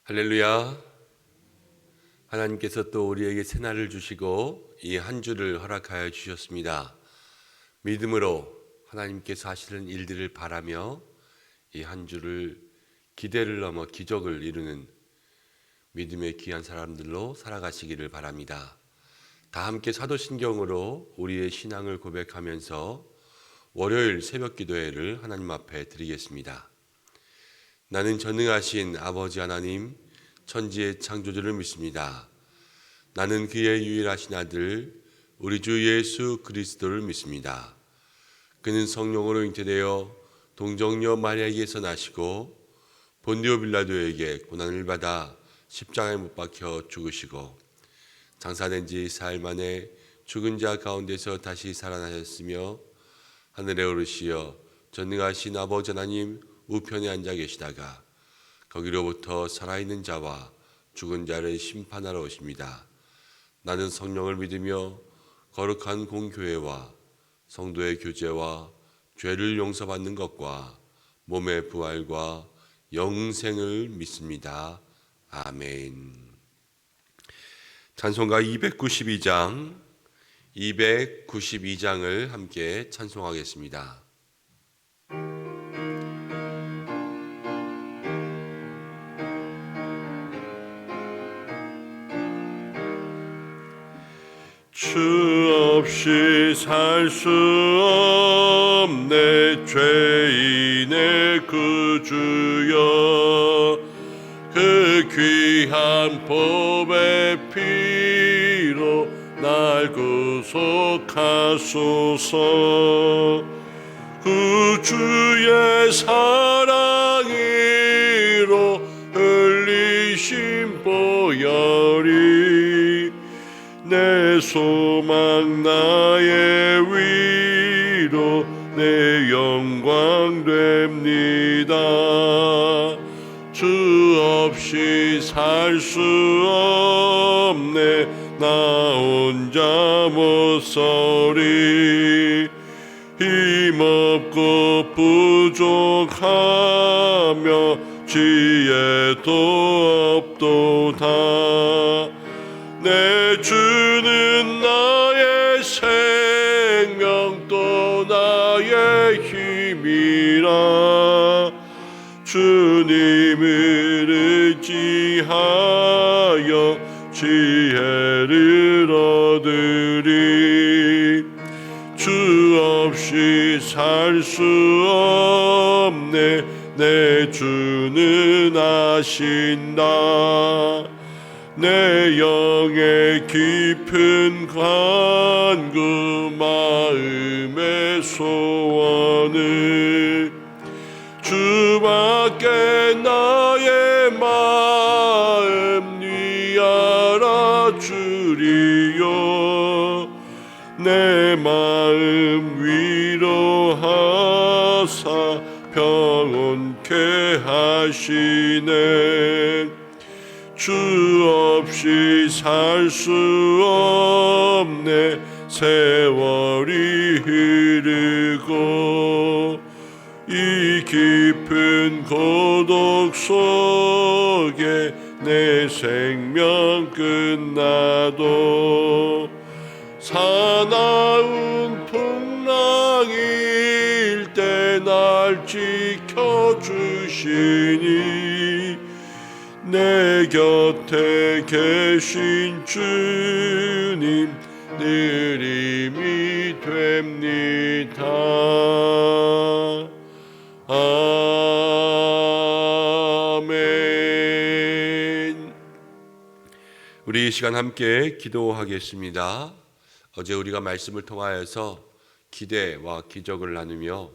할렐루야. 하나님께서 또 우리에게 새날을 주시고 이 한 주를 허락하여 주셨습니다. 믿음으로 하나님께서 하시는 일들을 바라며 이 한 주를 기대를 넘어 기적을 이루는 믿음의 귀한 사람들로 살아가시기를 바랍니다. 다 함께 사도신경으로 우리의 신앙을 고백하면서 월요일 새벽 기도회를 하나님 앞에 드리겠습니다. 나는 전능하신 아버지 하나님, 천지의 창조주를 믿습니다. 나는 그의 유일하신 아들, 우리 주 예수 그리스도를 믿습니다. 그는 성령으로 잉태되어 동정녀 마리아에게서 나시고 본디오 빌라도에게 고난을 받아 십자가에 못 박혀 죽으시고 장사된 지 4일 만에 죽은 자 가운데서 다시 살아나셨으며 하늘에 오르시어 전능하신 아버지 하나님 우편에 앉아 계시다가 거기로부터 살아있는 자와 죽은 자를 심판하러 오십니다. 나는 성령을 믿으며 거룩한 공교회와 성도의 교제와 죄를 용서받는 것과 몸의 부활과 영생을 믿습니다. 아멘. 찬송가 292장을 함께 찬송하겠습니다. 주 없이 살 수 없네 죄인의 구주여 그 귀한 보배 피로 날 구속하소서 구주의 사랑으로 흘리신 보혈이 내 소망 나의 위로 내 영광 됩니다. 주 없이 살 수 없네 나 혼자 못 서리 힘없고 부족하며 지혜도 없도다. 내 주는 나의 생명 또 나의 힘이라 주님을 의지하여 지혜를 얻으리. 주 없이 살 수 없네 내 주는 아신다. 내 영의 깊은 간구 마음의 소원을 주밖에 나의 마음 네 알아주리요. 내 마음 위로하사 평온케 하시네. 주 없이 살 수 없네 세월이 흐르고 이 깊은 고독 속에 내 생명 끝나도 사나운 풍랑일 때 날 지켜주시니 내 곁에 계신 주님 늘 힘이 됩니다. 아멘. 우리 이 시간 함께 기도하겠습니다. 어제 우리가 말씀을 통하여서 기대와 기적을 나누며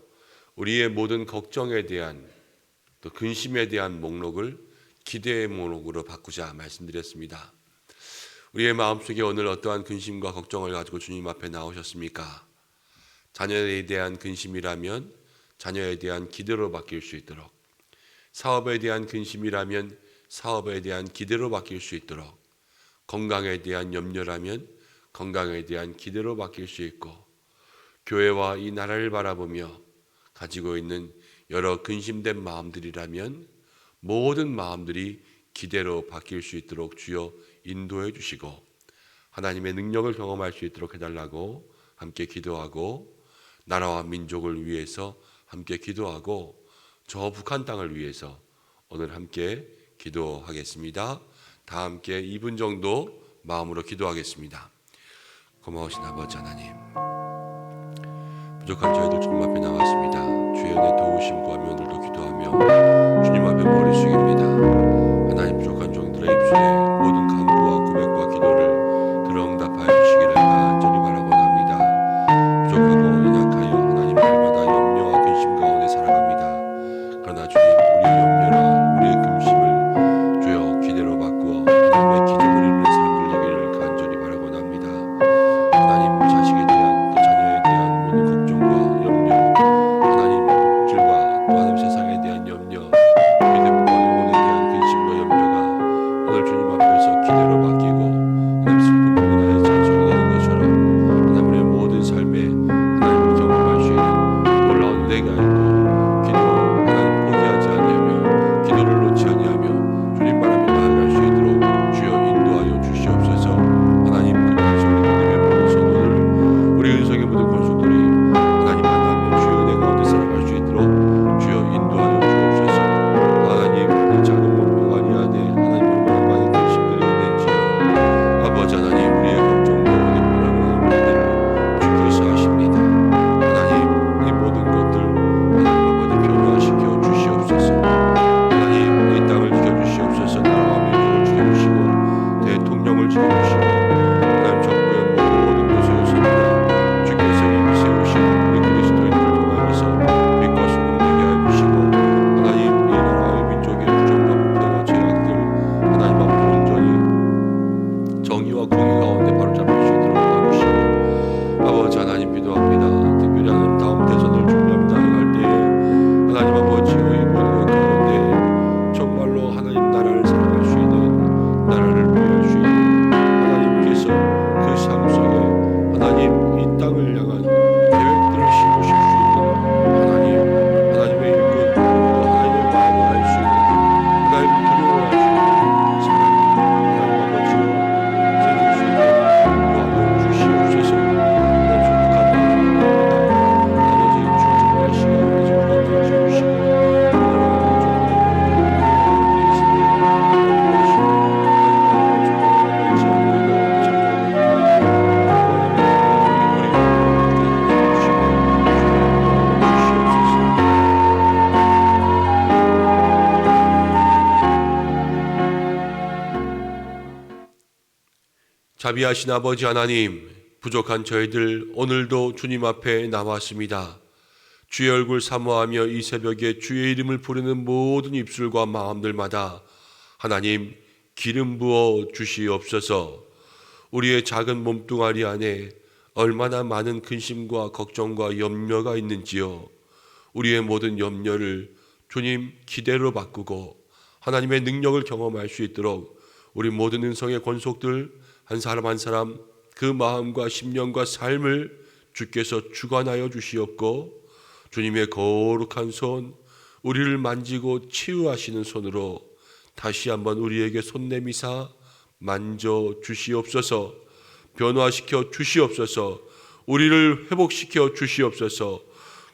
우리의 모든 걱정에 대한 또 근심에 대한 목록을 기대의 목록으로 바꾸자 말씀드렸습니다. 우리의 마음속에 오늘 어떠한 근심과 걱정을 가지고 주님 앞에 나오셨습니까? 자녀에 대한 근심이라면 자녀에 대한 기대로 바뀔 수 있도록, 사업에 대한 근심이라면 사업에 대한 기대로 바뀔 수 있도록, 건강에 대한 염려라면 건강에 대한 기대로 바뀔 수 있고, 교회와 이 나라를 바라보며 가지고 있는 여러 근심된 마음들이라면 모든 마음들이 기대로 바뀔 수 있도록 주여 인도해 주시고 하나님의 능력을 경험할 수 있도록 해달라고 함께 기도하고 나라와 민족을 위해서 함께 기도하고 저 북한 땅을 위해서 오늘 함께 기도하겠습니다. 다 함께 2분 정도 마음으로 기도하겠습니다. 고마우신 아버지 하나님, 부족한 저희들 주님 앞에 나왔습니다. 주의 은혜 도우심 구하며 오늘도 기도하며 주님 앞에 머리 숙입니다. 하나님, 부족한 종들의 입술에 모든 간구와 고백과 기도를 들어응답하여 주시기를 간절히 바라고 합니다. 부족하고 연약하여 하나님 날마다 염려와 근심 가운데 살아갑니다. 그러나 주님, 우리의 염려나 우리의 근심을 주여 기대로 바꾸어 하나님의 기적을 이루는 사람들 되기를 간절히 바라고 합니다. 하나님, 자식에 대한 또 자녀에 대한 모든 걱정과 염려, 하나님들과 또 하나님 세상에 대한 염려, 믿음과 영혼에 대한 근심과 염려가 오늘 주님 앞에서 기대로 바뀌고 하나님 슬픔 인하여 찬송이 되는 것처럼 하나님 우리의 모든 삶에 하나님을 경험할 수 있는 놀라운 은혜가 있고 기도 하나님 포기하지 아니하며 기도를 놓지 아니하며 주님 바라며 나아갈 수 있도록 주여 인도하여 주시옵소서. 하나님, 그러면서 우리 믿음의 모든 선원을 우리 은성의 모든 권속들이 하나님 만나며 주의 은혜 가운데 살아갈 수 있도록 주여 인도하여 주옵소서. 하나님, 이 작은 몸뚱아리 안에 하나님 얼마나 많은 근심들이 있는지요. 아버지 하나님, 우리의 걱정과 우리의 불안한 일들을 주께서 하십니다. 하나님, 이 모든 것들 하나님 아버지 변화시켜 주시옵소서. 하나님, 이 땅을 지켜주시옵소서. 나라와 민족을 지켜주시고 대통령을 지켜주시고 하나님 정부의 모든 곳에서입니다. 주께서 이미 세우신 우리 그리스도인들을 통하여서 빛과 소금 되게 하여 주시고 하나님, 이 나라의 민족의 부정과 부패와 죄악들 하나님 앞으로 온전히 정의와 공의 가운데 바로잡힐 수 있도록 도와주시고 아버지 하나님, 기도합니다. 특별히 하나님 다음 대선을 준비합니다 할 때에 하나님 아버지, 이 모든 것 가운데 정말로 하나님 나라를 사랑할 수 있는, 나라를 위할 수 있는 하나님께서 그 삶 속에 하나님 이 땅을 향한 계획들을 심으실 수 있는 하나님, 하나님의 일꾼, 또 하나님의 마음을 알 수 있는, 하나님을 두려워할 수 있는 사람, 하나님 아버지로 생길 수 있는 도와줘 주시옵소서. 하나님, 축복한 마음입니다. 아버지, 주의 시간을 지켜 주시고 자비하신 아버지 하나님, 부족한 저희들 오늘도 주님 앞에 나왔습니다. 주의 얼굴 사모하며 이 새벽에 주의 이름을 부르는 모든 입술과 마음들마다 하나님 기름 부어 주시옵소서. 우리의 작은 몸뚱아리 안에 얼마나 많은 근심과 걱정과 염려가 있는지요. 우리의 모든 염려를 주님 기대로 바꾸고 하나님의 능력을 경험할 수 있도록 우리 모든 은성의 권속들 한 사람 한 사람 그 마음과 심령과 삶을 주께서 주관하여 주시옵고 주님의 거룩한 손, 우리를 만지고 치유하시는 손으로 다시 한번 우리에게 손 내미사 만져 주시옵소서. 변화시켜 주시옵소서. 우리를 회복시켜 주시옵소서.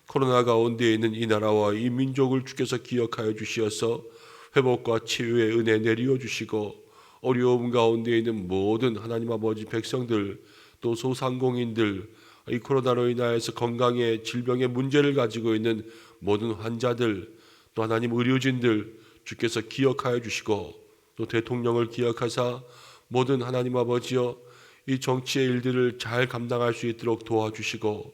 코로나 가운데 있는 이 나라와 이 민족을 주께서 기억하여 주시어서 회복과 치유의 은혜 내리어 주시고 어려움 가운데 있는 모든 하나님 아버지 백성들, 또 소상공인들, 이 코로나로 인하여서 건강에 질병의 문제를 가지고 있는 모든 환자들, 또 하나님 의료진들 주께서 기억하여 주시고 또 대통령을 기억하사 모든 하나님 아버지여 이 정치의 일들을 잘 감당할 수 있도록 도와주시고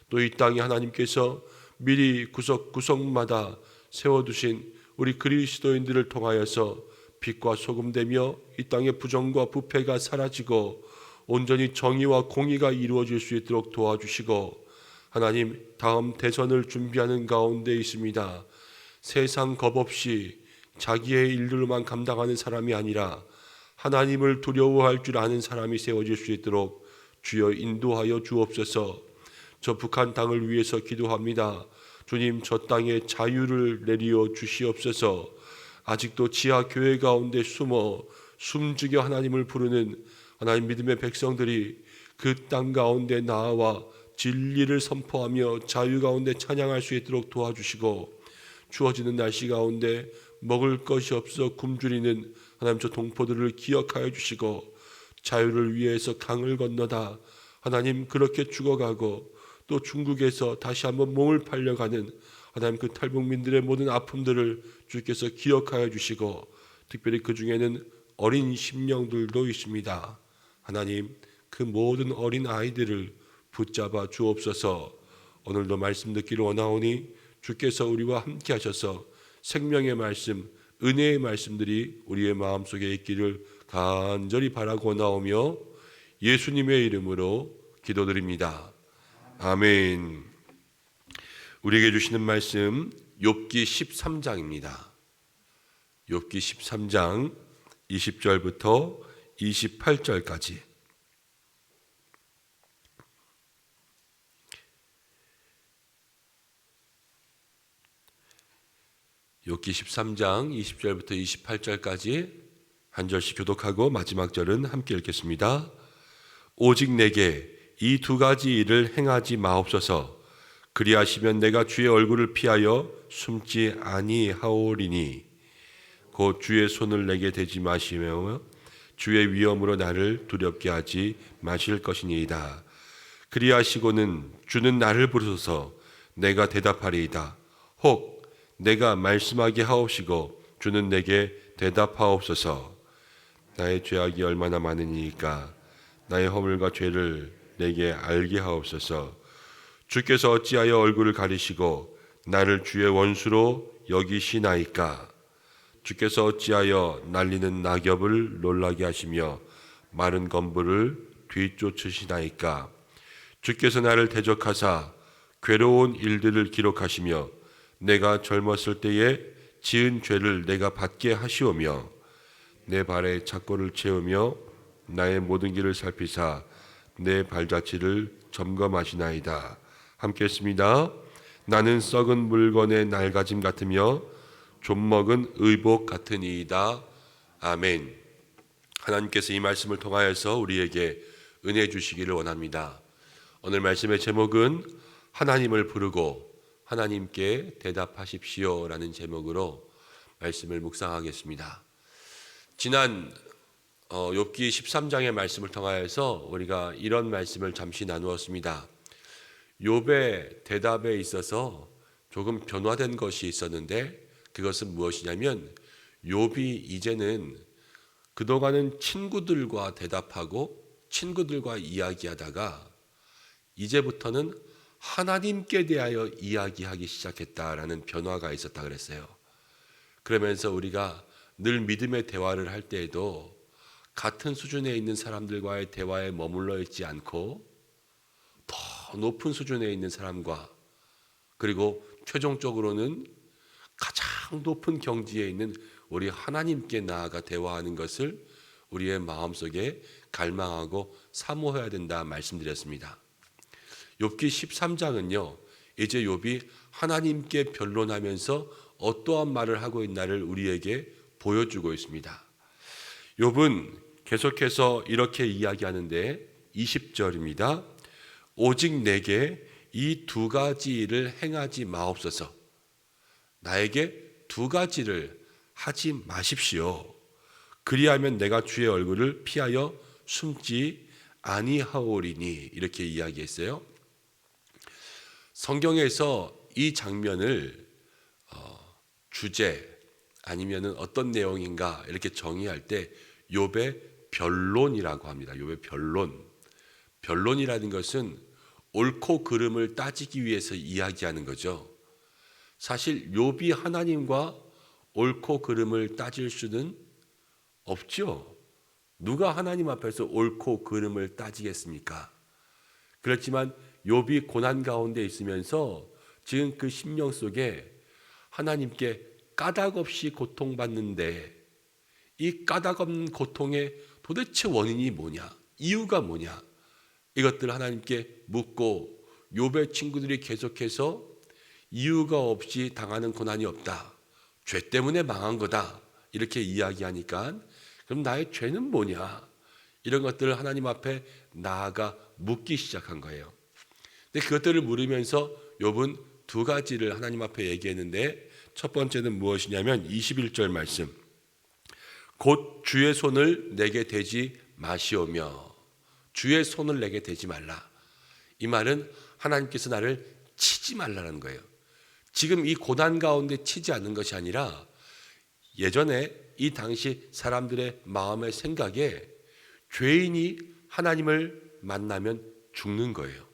또 이 땅에 하나님께서 미리 구석구석마다 세워두신 우리 그리스도인들을 통하여서 빛과 소금되며 이 땅의 부정과 부패가 사라지고 온전히 정의와 공의가 이루어질 수 있도록 도와주시고 하나님, 다음 대선을 준비하는 가운데 있습니다. 세상 겁 없이 자기의 일들만 감당하는 사람이 아니라 하나님을 두려워할 줄 아는 사람이 세워질 수 있도록 주여 인도하여 주옵소서. 저 북한 땅을 위해서 기도합니다. 주님, 저 땅에 자유를 내리어 주시옵소서. 아직도 지하 교회 가운데 숨죽여 하나님을 부르는 하나님 믿음의 백성들이 그 땅 가운데 나와 진리를 선포하며 자유 가운데 찬양할 수 있도록 도와주시고, 추워지는 날씨 가운데 먹을 것이 없어 굶주리는 하나님 저 동포들을 기억하여 주시고, 자유를 위해서 강을 건너다 하나님 그렇게 죽어가고 또 중국에서 다시 한번 몸을 팔려가는 하나님 그 탈북민들의 모든 아픔들을 주께서 기억하여 주시고, 특별히 그 중에는 어린 심령들도 있습니다. 하나님 그 모든 어린 아이들을 붙잡아 주옵소서. 오늘도 말씀 듣기를 원하오니 주께서 우리와 함께 하셔서 생명의 말씀, 은혜의 말씀들이 우리의 마음속에 있기를 간절히 바라고 나오며 예수님의 이름으로 기도드립니다. 아멘. 우리에게 주시는 말씀 욥기 13장입니다. 욥기 13장 20절부터 28절까지. 욥기 13장 20절부터 28절까지 한 절씩 교독하고 마지막 절은 함께 읽겠습니다. 오직 내게 이 두 가지 일을 행하지 마옵소서. 그리하시면 내가 주의 얼굴을 피하여 숨지 아니하오리니 곧 주의 손을 내게 대지 마시며 주의 위엄으로 나를 두렵게 하지 마실 것이니이다. 그리하시고는 주는 나를 부르소서. 내가 대답하리이다. 혹 내가 말씀하게 하옵시고 주는 내게 대답하옵소서. 나의 죄악이 얼마나 많으니까 나의 허물과 죄를 내게 알게 하옵소서. 주께서 어찌하여 얼굴을 가리시고 나를 주의 원수로 여기시나이까. 주께서 어찌하여 날리는 낙엽을 놀라게 하시며 마른 건불을 뒤쫓으시나이까. 주께서 나를 대적하사 괴로운 일들을 기록하시며 내가 젊었을 때에 지은 죄를 내가 받게 하시오며 내 발에 착고를 채우며 나의 모든 길을 살피사 내 발자취를 점검하시나이다. 함께 했습니다. 나는 썩은 물건의 낡아짐 같으며 좀먹은 의복 같으니이다. 아멘. 하나님께서 이 말씀을 통하여서 우리에게 은혜 주시기를 원합니다. 오늘 말씀의 제목은 하나님을 부르고 하나님께 대답하십시오 라는 제목으로 말씀을 묵상하겠습니다. 지난 욥기 13장의 말씀을 통하여서 우리가 이런 말씀을 잠시 나누었습니다. 욥의 대답에 있어서 조금 변화된 것이 있었는데 그것은 무엇이냐면 욥이 이제는 그동안은 친구들과 대답하고 친구들과 이야기하다가 이제부터는 하나님께 대하여 이야기하기 시작했다라는 변화가 있었다 그랬어요. 그러면서 우리가 늘 믿음의 대화를 할 때에도 같은 수준에 있는 사람들과의 대화에 머물러 있지 않고 더 높은 수준에 있는 사람과 그리고 최종적으로는 가장 높은 경지에 있는 우리 하나님께 나아가 대화하는 것을 우리의 마음속에 갈망하고 사모해야 된다 말씀드렸습니다. 욥기 13장은요, 이제 욥이 하나님께 변론하면서 어떠한 말을 하고 있나를 우리에게 보여주고 있습니다. 욥은 계속해서 이렇게 이야기하는데 20절입니다. 오직 내게 이 두 가지 일을 행하지 마옵소서. 나에게 두 가지를 하지 마십시오. 그리하면 내가 주의 얼굴을 피하여 숨지 아니하오리니. 이렇게 이야기했어요. 성경에서 이 장면을 주제 아니면은 어떤 내용인가 이렇게 정의할 때 욥의 변론이라고 합니다. 욥의 변론. 변론이라는 것은 옳고 그름을 따지기 위해서 이야기하는 거죠. 사실 욥이 하나님과 옳고 그름을 따질 수는 없죠. 누가 하나님 앞에서 옳고 그름을 따지겠습니까? 그렇지만 욥이 고난 가운데 있으면서 지금 그 심령 속에 하나님께 까닭 없이 고통받는데 이 까닭 없는 고통의 도대체 원인이 뭐냐? 이유가 뭐냐? 이것들을 하나님께 묻고 욥의 친구들이 계속해서 이유가 없이 당하는 고난이 없다. 죄 때문에 망한 거다 이렇게 이야기하니까 그럼 나의 죄는 뭐냐? 이런 것들을 하나님 앞에 나아가 묻기 시작한 거예요. 근데 그것들을 물으면서 욥은 두 가지를 하나님 앞에 얘기했는데 첫 번째는 무엇이냐면 21절 말씀. 곧 주의 손을 내게 대지 마시오며 주의 손을 내게 대지 말라. 이 말은 하나님께서 나를 치지 말라는 거예요. 지금 이 고난 가운데 치지 않는 것이 아니라 예전에 이 당시 사람들의 마음의 생각에 죄인이 하나님을 만나면 죽는 거예요.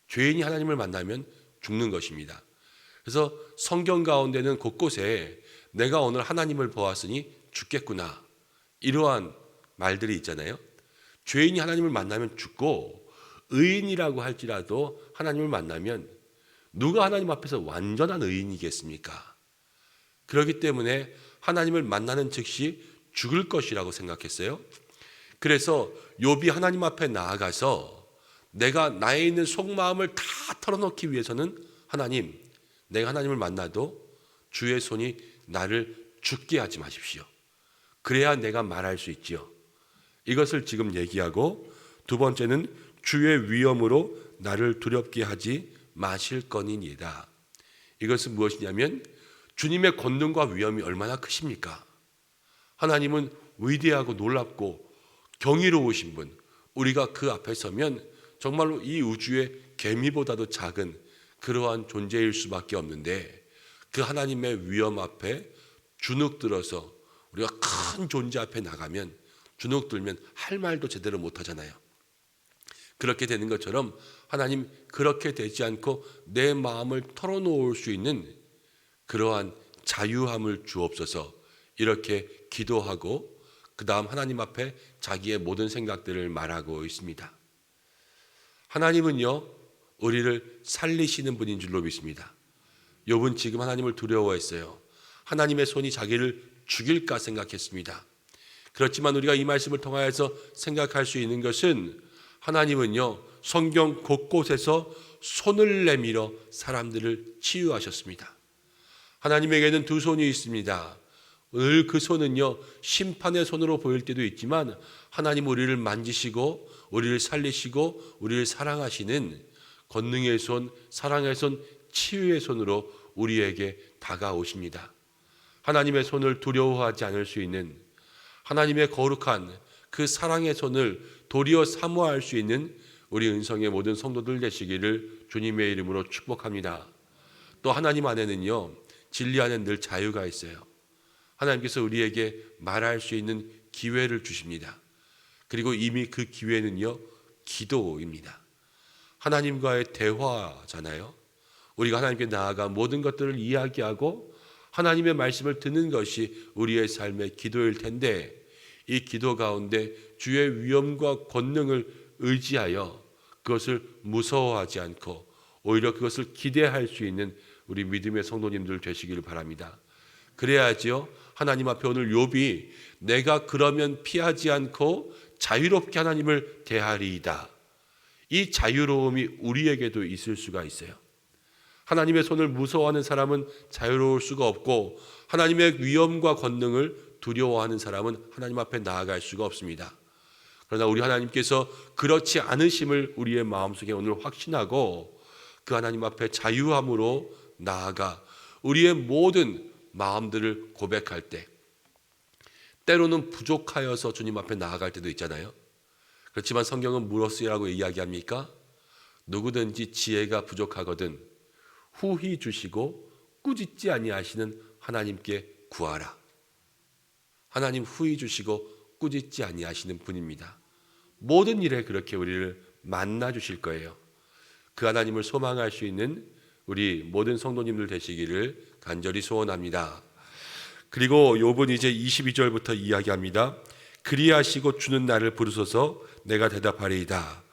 죄인이 하나님을 만나면 죽는 것입니다. 그래서 성경 가운데는 곳곳에 내가 오늘 하나님을 보았으니 죽겠구나 이러한 말들이 있잖아요. 죄인이 하나님을 만나면 죽고 의인이라고 할지라도 하나님을 만나면 누가 하나님 앞에서 완전한 의인이겠습니까? 그렇기 때문에 하나님을 만나는 즉시 죽을 것이라고 생각했어요. 그래서 욥이 하나님 앞에 나아가서 내가 나에 있는 속마음을 다 털어놓기 위해서는 하나님, 내가 하나님을 만나도 주의 손이 나를 죽게 하지 마십시오. 그래야 내가 말할 수 있지요. 이것을 지금 얘기하고 두 번째는 주의 위엄으로 나를 두렵게 하지 마실 거니이다. 이것은 무엇이냐면 주님의 권능과 위엄이 얼마나 크십니까? 하나님은 위대하고 놀랍고 경이로우신 분, 우리가 그 앞에 서면 정말로 이 우주의 개미보다도 작은 그러한 존재일 수밖에 없는데 그 하나님의 위엄 앞에 주눅들어서 우리가 큰 존재 앞에 나가면 주눅들면 할 말도 제대로 못하잖아요. 그렇게 되는 것처럼 하나님 그렇게 되지 않고 내 마음을 털어놓을 수 있는 그러한 자유함을 주옵소서. 이렇게 기도하고 그 다음 하나님 앞에 자기의 모든 생각들을 말하고 있습니다. 하나님은요 우리를 살리시는 분인 줄로 믿습니다. 욥은 지금 하나님을 두려워했어요. 하나님의 손이 자기를 죽일까 생각했습니다. 그렇지만 우리가 이 말씀을 통하여서 생각할 수 있는 것은 하나님은요 성경 곳곳에서 손을 내밀어 사람들을 치유하셨습니다. 하나님에게는 두 손이 있습니다. 늘 그 손은요 심판의 손으로 보일 때도 있지만 하나님 우리를 만지시고 우리를 살리시고 우리를 사랑하시는 권능의 손, 사랑의 손, 치유의 손으로 우리에게 다가오십니다. 하나님의 손을 두려워하지 않을 수 있는 하나님의 거룩한 그 사랑의 손을 도리어 사모할 수 있는 우리 은성의 모든 성도들 되시기를 주님의 이름으로 축복합니다. 또 하나님 안에는요 진리 안에 늘 자유가 있어요. 하나님께서 우리에게 말할 수 있는 기회를 주십니다. 그리고 이미 그 기회는요 기도입니다. 하나님과의 대화잖아요. 우리가 하나님께 나아가 모든 것들을 이야기하고 하나님의 말씀을 듣는 것이 우리의 삶의 기도일 텐데 이 기도 가운데 주의 위엄과 권능을 의지하여 그것을 무서워하지 않고 오히려 그것을 기대할 수 있는 우리 믿음의 성도님들 되시기를 바랍니다. 그래야지요 하나님 앞에 오늘 욥이 내가 그러면 피하지 않고 자유롭게 하나님을 대하리이다. 이 자유로움이 우리에게도 있을 수가 있어요. 하나님의 손을 무서워하는 사람은 자유로울 수가 없고 하나님의 위엄과 권능을 두려워하는 사람은 하나님 앞에 나아갈 수가 없습니다. 그러나 우리 하나님께서 그렇지 않으심을 우리의 마음속에 오늘 확신하고 그 하나님 앞에 자유함으로 나아가 우리의 모든 마음들을 고백할 때 때로는 부족하여서 주님 앞에 나아갈 때도 있잖아요. 그렇지만 성경은 무엇이라고 이야기합니까? 누구든지 지혜가 부족하거든 후히 주시고 꾸짖지 아니하시는 하나님께 구하라. 하나님 후히 주시고 꾸짖지 아니하시는 분입니다. 모든 일에 그렇게 우리를 만나 주실 거예요. 그 하나님을 소망할 수 있는 우리 모든 성도님들 되시기를 간절히 소원합니다. 그리고 욥은 이제 22절부터 이야기합니다. 그리하시고 주는 나를 부르소서 내가 대답하리이다.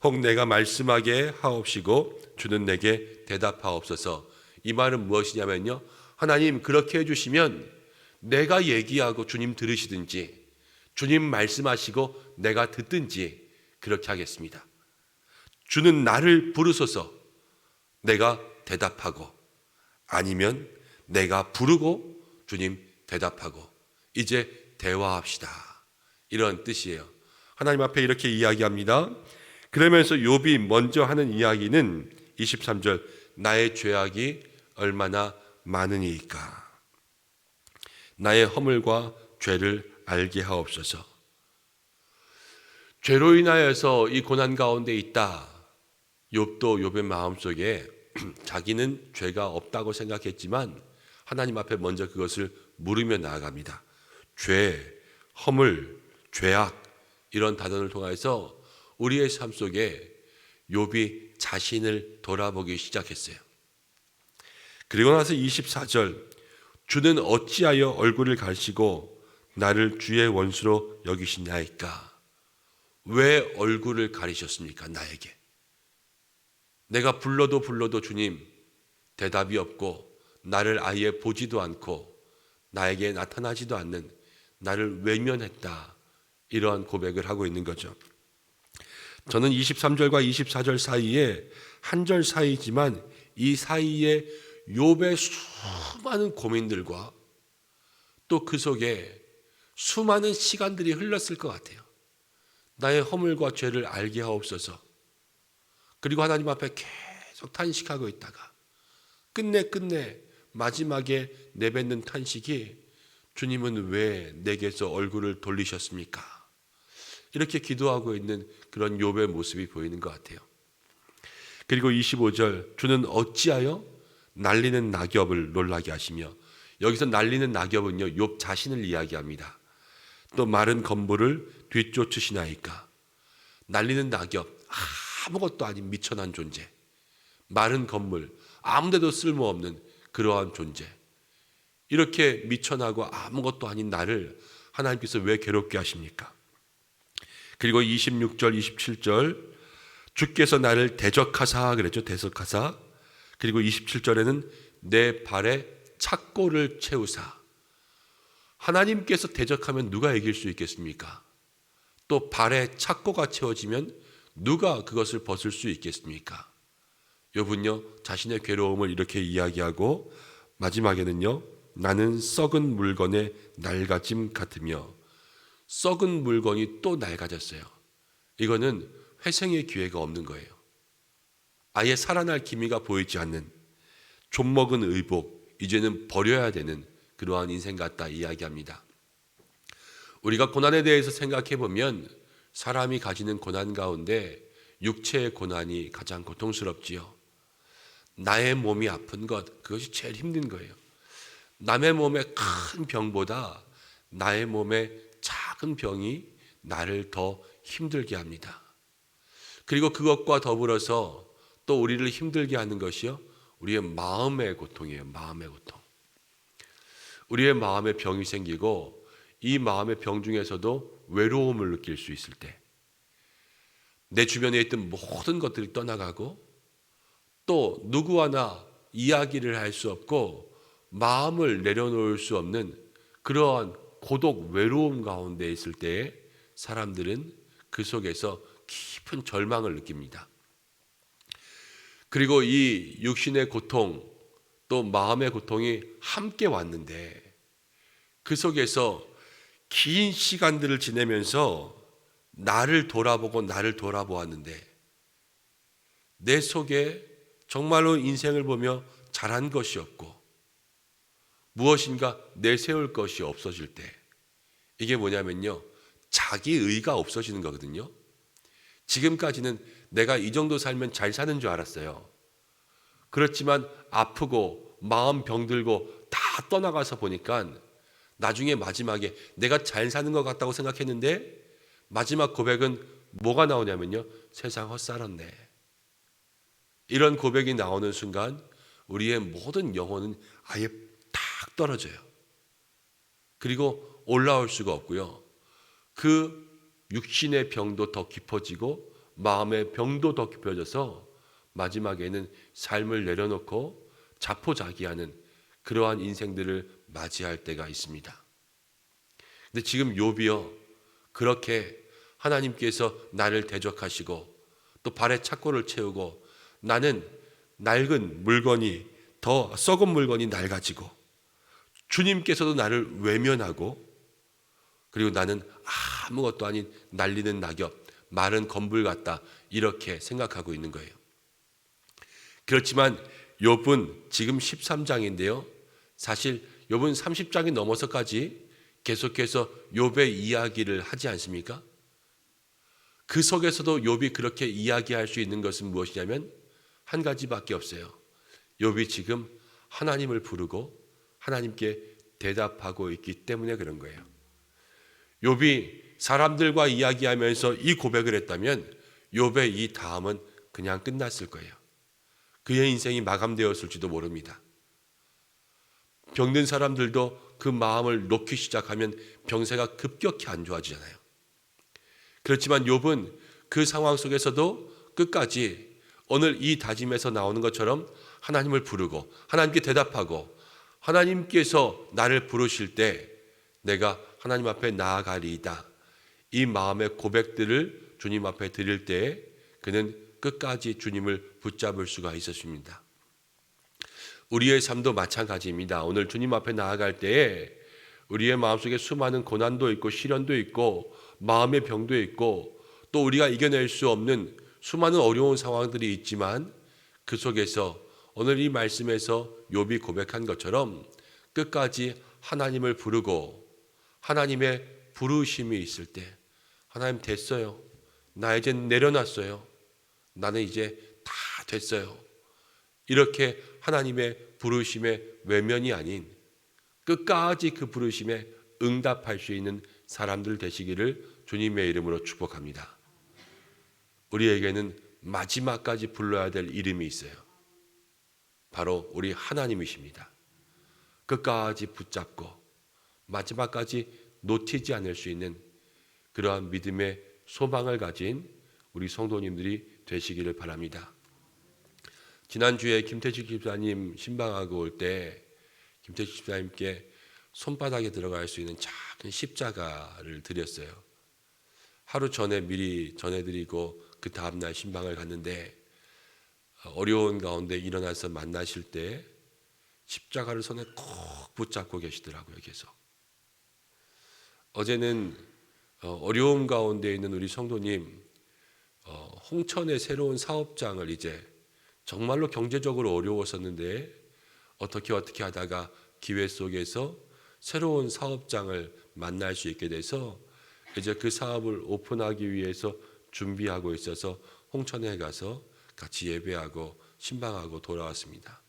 혹 내가 말씀하게 하옵시고 주는 내게 대답하옵소서. 이 말은 무엇이냐면요 하나님 그렇게 해주시면 내가 얘기하고 주님 들으시든지 주님 말씀하시고 내가 듣든지 그렇게 하겠습니다. 주는 나를 부르소서 내가 대답하고 아니면 내가 부르고 주님 대답하고 이제 대화합시다. 이런 뜻이에요. 하나님 앞에 이렇게 이야기합니다. 그러면서 욥이 먼저 하는 이야기는 23절, 나의 죄악이 얼마나 많으니까 나의 허물과 죄를 알게 하옵소서. 죄로 인하여서 이 고난 가운데 있다. 욥도 욥의 마음속에 자기는 죄가 없다고 생각했지만 하나님 앞에 먼저 그것을 물으며 나아갑니다. 죄, 허물, 죄악 이런 단어를 통해서 우리의 삶 속에 욥이 자신을 돌아보기 시작했어요. 그리고 나서 24절, 주는 어찌하여 얼굴을 가리시고 나를 주의 원수로 여기시나이까. 왜 얼굴을 가리셨습니까? 나에게. 내가 불러도 주님 대답이 없고 나를 아예 보지도 않고 나에게 나타나지도 않는 나를 외면했다. 이러한 고백을 하고 있는 거죠. 저는 23절과 24절 사이에 한 절 사이지만 이 사이에 욥의 수많은 고민들과 또 그 속에 수많은 시간들이 흘렀을 것 같아요. 나의 허물과 죄를 알게 하옵소서. 그리고 하나님 앞에 계속 탄식하고 있다가 끝내 마지막에 내뱉는 탄식이 주님은 왜 내게서 얼굴을 돌리셨습니까? 이렇게 기도하고 있는 그런 욥의 모습이 보이는 것 같아요. 그리고 25절, 주는 어찌하여 날리는 낙엽을 놀라게 하시며, 여기서 날리는 낙엽은요 욥 자신을 이야기합니다. 또 마른 건물을 뒤쫓으시나이까. 날리는 낙엽, 아무것도 아닌 미천한 존재, 마른 건물, 아무데도 쓸모없는 그러한 존재, 이렇게 미천하고 아무것도 아닌 나를 하나님께서 왜 괴롭게 하십니까? 그리고 26절 27절, 주께서 나를 대적하사 그랬죠. 대적하사. 그리고 27절에는 내 발에 착고를 채우사. 하나님께서 대적하면 누가 이길 수 있겠습니까? 또 발에 착고가 채워지면 누가 그것을 벗을 수 있겠습니까? 욥은요 자신의 괴로움을 이렇게 이야기하고 마지막에는요, 나는 썩은 물건의 낡아짐 같으며. 썩은 물건이 또 낡아졌어요. 이거는 회생의 기회가 없는 거예요. 아예 살아날 기미가 보이지 않는 좀먹은 의복, 이제는 버려야 되는 그러한 인생 같다 이야기합니다. 우리가 고난에 대해서 생각해 보면 사람이 가지는 고난 가운데 육체의 고난이 가장 고통스럽지요. 나의 몸이 아픈 것, 그것이 제일 힘든 거예요. 남의 몸의 큰 병보다 나의 몸의 작은 병이 나를 더 힘들게 합니다. 그리고 그것과 더불어서 또 우리를 힘들게 하는 것이요, 우리의 마음의 고통이에요. 마음의 고통. 우리의 마음에 병이 생기고 이 마음의 병 중에서도 외로움을 느낄 수 있을 때, 내 주변에 있던 모든 것들이 떠나가고 또 누구와 나 이야기를 할 수 없고 마음을 내려놓을 수 없는 그러한 고독, 외로움 가운데 있을 때에 사람들은 그 속에서 깊은 절망을 느낍니다. 그리고 이 육신의 고통 또 마음의 고통이 함께 왔는데 그 속에서 긴 시간들을 지내면서 나를 돌아보고 나를 돌아보았는데 내 속에 정말로 인생을 보며 잘한 것이 없고 무엇인가 내세울 것이 없어질 때, 이게 뭐냐면요, 자기의가 없어지는 거거든요. 지금까지는 내가 이 정도 살면 잘 사는 줄 알았어요. 그렇지만 아프고 마음 병들고 다 떠나가서 보니까 나중에 마지막에 내가 잘 사는 것 같다고 생각했는데 마지막 고백은 뭐가 나오냐면요, 세상 헛살았네. 이런 고백이 나오는 순간 우리의 모든 영혼은 아예 탁 떨어져요. 그리고 올라올 수가 없고요. 그 육신의 병도 더 깊어지고 마음의 병도 더 깊어져서 마지막에는 삶을 내려놓고 자포자기하는 그러한 인생들을 맞이할 때가 있습니다. 근데 지금 욥이요, 그렇게 하나님께서 나를 대적하시고 또 발에 착고를 채우고 나는 낡은 물건이 더 더 썩은 물건이 낡아지고 주님께서도 나를 외면하고 그리고 나는 아무것도 아닌 날리는 낙엽, 마른 건불 같다 이렇게 생각하고 있는 거예요. 그렇지만 욥은 지금 13장인데요. 사실 욥은 30장이 넘어서까지 계속해서 욥의 이야기를 하지 않습니까? 그 속에서도 욥이 그렇게 이야기할 수 있는 것은 무엇이냐면 한 가지밖에 없어요. 욥이 지금 하나님을 부르고 하나님께 대답하고 있기 때문에 그런 거예요. 욥이 사람들과 이야기하면서 이 고백을 했다면 욥의 이 다음은 그냥 끝났을 거예요. 그의 인생이 마감되었을지도 모릅니다. 병든 사람들도 그 마음을 놓기 시작하면 병세가 급격히 안 좋아지잖아요. 그렇지만 욥은 그 상황 속에서도 끝까지 오늘 이 다짐에서 나오는 것처럼 하나님을 부르고 하나님께 대답하고 하나님께서 나를 부르실 때 내가 하나님 앞에 나아가리이다. 이 마음의 고백들을 주님 앞에 드릴 때에 그는 끝까지 주님을 붙잡을 수가 있었습니다. 우리의 삶도 마찬가지입니다. 오늘 주님 앞에 나아갈 때에 우리의 마음속에 수많은 고난도 있고 시련도 있고 마음의 병도 있고 또 우리가 이겨낼 수 없는 수많은 어려운 상황들이 있지만 그 속에서 오늘 이 말씀에서 욥이 고백한 것처럼 끝까지 하나님을 부르고 하나님의 부르심이 있을 때 하나님 됐어요. 나 이제 내려놨어요. 나는 이제 다 됐어요. 이렇게 하나님의 부르심의 외면이 아닌 끝까지 그 부르심에 응답할 수 있는 사람들 되시기를 주님의 이름으로 축복합니다. 우리에게는 마지막까지 불러야 될 이름이 있어요. 바로 우리 하나님이십니다. 끝까지 붙잡고 마지막까지 놓치지 않을 수 있는 그러한 믿음의 소망을 가진 우리 성도님들이 되시기를 바랍니다. 지난주에 김태식 집사님 신방하고 올 때 김태식 집사님께 손바닥에 들어갈 수 있는 작은 십자가를 드렸어요. 하루 전에 미리 전해드리고 그 다음날 신방을 갔는데 어려운 가운데 일어나서 만나실 때 십자가를 손에 꼭 붙잡고 계시더라고요. 계속. 어제는 어려움 가운데 있는 우리 성도님 홍천의 새로운 사업장을 이제 정말로 경제적으로 어려웠었는데 어떻게 하다가 기회 속에서 새로운 사업장을 만날 수 있게 돼서 이제 그 사업을 오픈하기 위해서 준비하고 있어서 홍천에 가서 같이 예배하고 신방하고 돌아왔습니다.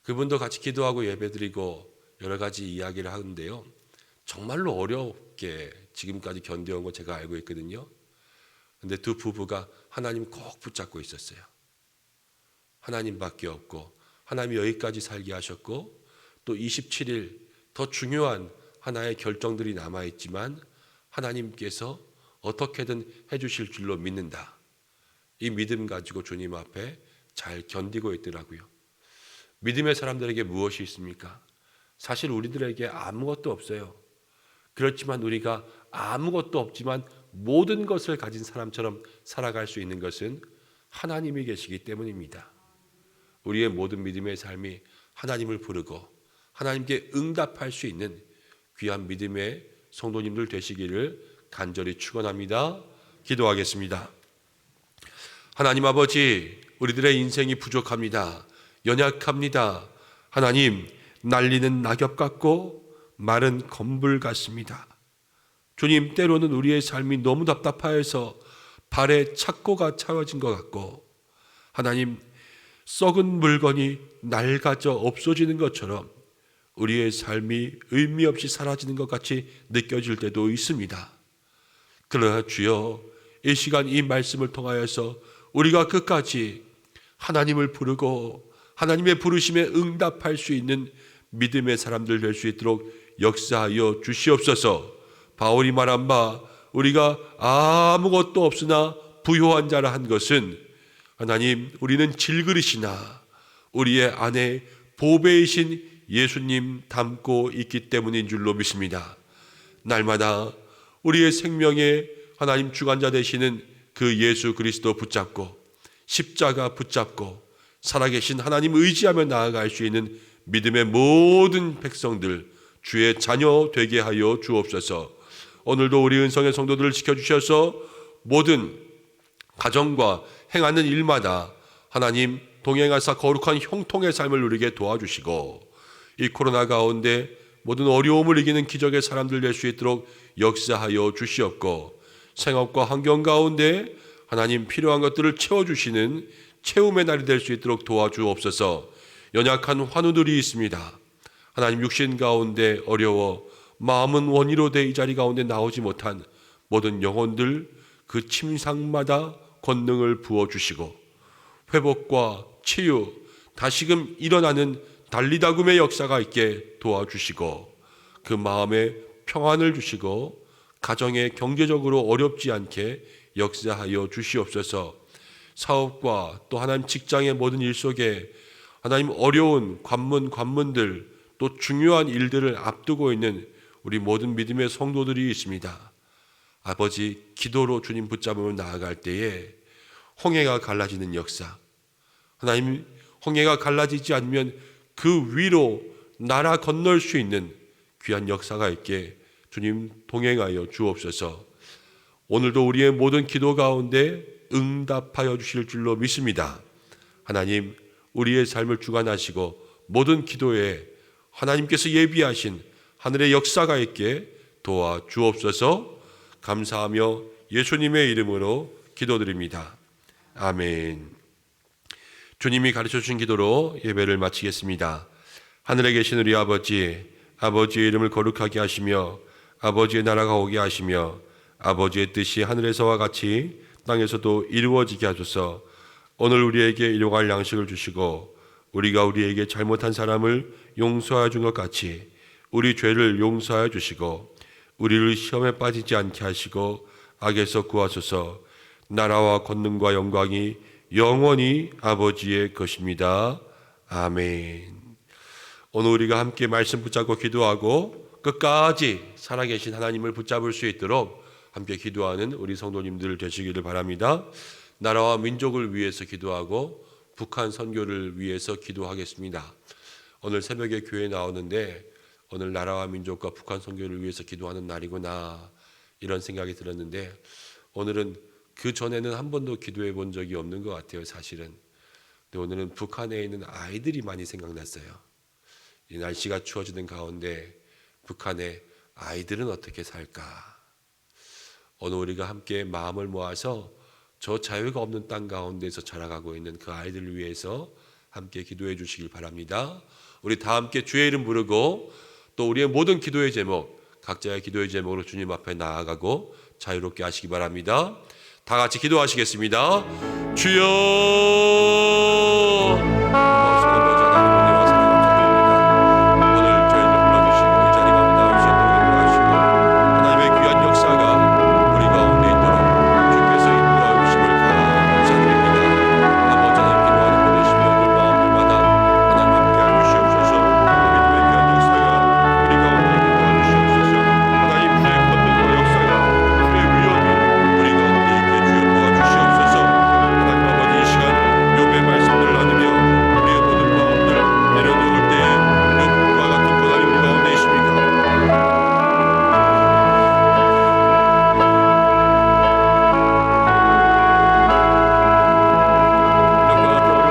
그분도 같이 기도하고 예배드리고 여러 가지 이야기를 하는데요. 정말로 어렵게 지금까지 견뎌온 거 제가 알고 있거든요. 근데 두 부부가 하나님 꼭 붙잡고 있었어요. 하나님밖에 없고 하나님이 여기까지 살게 하셨고 또 27일 더 중요한 하나의 결정들이 남아있지만 하나님께서 어떻게든 해주실 줄로 믿는다. 이 믿음 가지고 주님 앞에 잘 견디고 있더라고요. 믿음의 사람들에게 무엇이 있습니까? 사실 우리들에게 아무것도 없어요. 그렇지만 우리가 아무것도 없지만 모든 것을 가진 사람처럼 살아갈 수 있는 것은 하나님이 계시기 때문입니다. 우리의 모든 믿음의 삶이 하나님을 부르고 하나님께 응답할 수 있는 귀한 믿음의 성도님들 되시기를 간절히 축원합니다. 기도하겠습니다. 하나님 아버지, 우리들의 인생이 부족합니다. 연약합니다. 하나님, 날리는 낙엽 같고 마른 건불 같습니다. 주님, 때로는 우리의 삶이 너무 답답하여서 발에 착고가 차워진 것 같고 하나님, 썩은 물건이 낡아져 없어지는 것처럼 우리의 삶이 의미 없이 사라지는 것 같이 느껴질 때도 있습니다. 그러나 주여, 이 시간 이 말씀을 통하여서 우리가 끝까지 하나님을 부르고 하나님의 부르심에 응답할 수 있는 믿음의 사람들 될 수 있도록 역사하여 주시옵소서. 바울이 말한 바 우리가 아무것도 없으나 부요한 자라 한 것은 하나님, 우리는 질그릇이나 우리의 안에 보배이신 예수님 담고 있기 때문인 줄로 믿습니다. 날마다 우리의 생명에 하나님 주관자 되시는 그 예수 그리스도 붙잡고 십자가 붙잡고 살아계신 하나님 의지하며 나아갈 수 있는 믿음의 모든 백성들 주의 자녀 되게 하여 주옵소서. 오늘도 우리 은성의 성도들을 지켜주셔서 모든 가정과 행하는 일마다 하나님 동행하사 거룩한 형통의 삶을 누리게 도와주시고, 이 코로나 가운데 모든 어려움을 이기는 기적의 사람들 될 수 있도록 역사하여 주시옵고, 생업과 환경 가운데 하나님 필요한 것들을 채워주시는 채움의 날이 될 수 있도록 도와주옵소서. 연약한 환우들이 있습니다. 하나님 육신 가운데 어려워 마음은 원이로 돼 이 자리 가운데 나오지 못한 모든 영혼들 그 침상마다 권능을 부어주시고 회복과 치유, 다시금 일어나는 달리다금의 역사가 있게 도와주시고, 그 마음에 평안을 주시고 가정에 경제적으로 어렵지 않게 역사하여 주시옵소서. 사업과 또 하나님 직장의 모든 일 속에 하나님 어려운 관문들 또 중요한 일들을 앞두고 있는 우리 모든 믿음의 성도들이 있습니다. 아버지, 기도로 주님 붙잡으며 나아갈 때에 홍해가 갈라지는 역사, 하나님 홍해가 갈라지지 않으면 그 위로 나라 건널 수 있는 귀한 역사가 있게 주님 동행하여 주옵소서. 오늘도 우리의 모든 기도 가운데 응답하여 주실 줄로 믿습니다. 하나님, 우리의 삶을 주관하시고 모든 기도에 하나님께서 예비하신 하늘의 역사가 있게 도와 주옵소서. 감사하며 예수님의 이름으로 기도드립니다. 아멘. 주님이 가르쳐 주신 기도로 예배를 마치겠습니다. 하늘에 계신 우리 아버지, 아버지의 이름을 거룩하게 하시며 아버지의 나라가 오게 하시며 아버지의 뜻이 하늘에서와 같이 땅에서도 이루어지게 하소서. 오늘 우리에게 일용할 양식을 주시고 우리가 우리에게 잘못한 사람을 용서하여 준 것 같이 우리 죄를 용서하여 주시고 우리를 시험에 빠지지 않게 하시고 악에서 구하소서. 나라와 권능과 영광이 영원히 아버지의 것입니다. 아멘. 오늘 우리가 함께 말씀 붙잡고 기도하고 끝까지 살아계신 하나님을 붙잡을 수 있도록 함께 기도하는 우리 성도님들 되시기를 바랍니다. 나라와 민족을 위해서 기도하고 북한 선교를 위해서 기도하겠습니다. 오늘 새벽에 교회에 나오는데 오늘 나라와 민족과 북한 선교를 위해서 기도하는 날이구나 이런 생각이 들었는데, 오늘은 그 전에는 한 번도 기도해 본 적이 없는 것 같아요, 사실은. 근데 오늘은 북한에 있는 아이들이 많이 생각났어요. 이 날씨가 추워지는 가운데 북한의 아이들은 어떻게 살까? 오늘 우리가 함께 마음을 모아서 저 자유가 없는 땅 가운데서 자라가고 있는 그 아이들을 위해서 함께 기도해 주시길 바랍니다. 우리 다 함께 주의 이름 부르고 또 우리의 모든 기도의 제목, 각자의 기도의 제목으로 주님 앞에 나아가고 자유롭게 하시기 바랍니다. 다 같이 기도하시겠습니다. 주여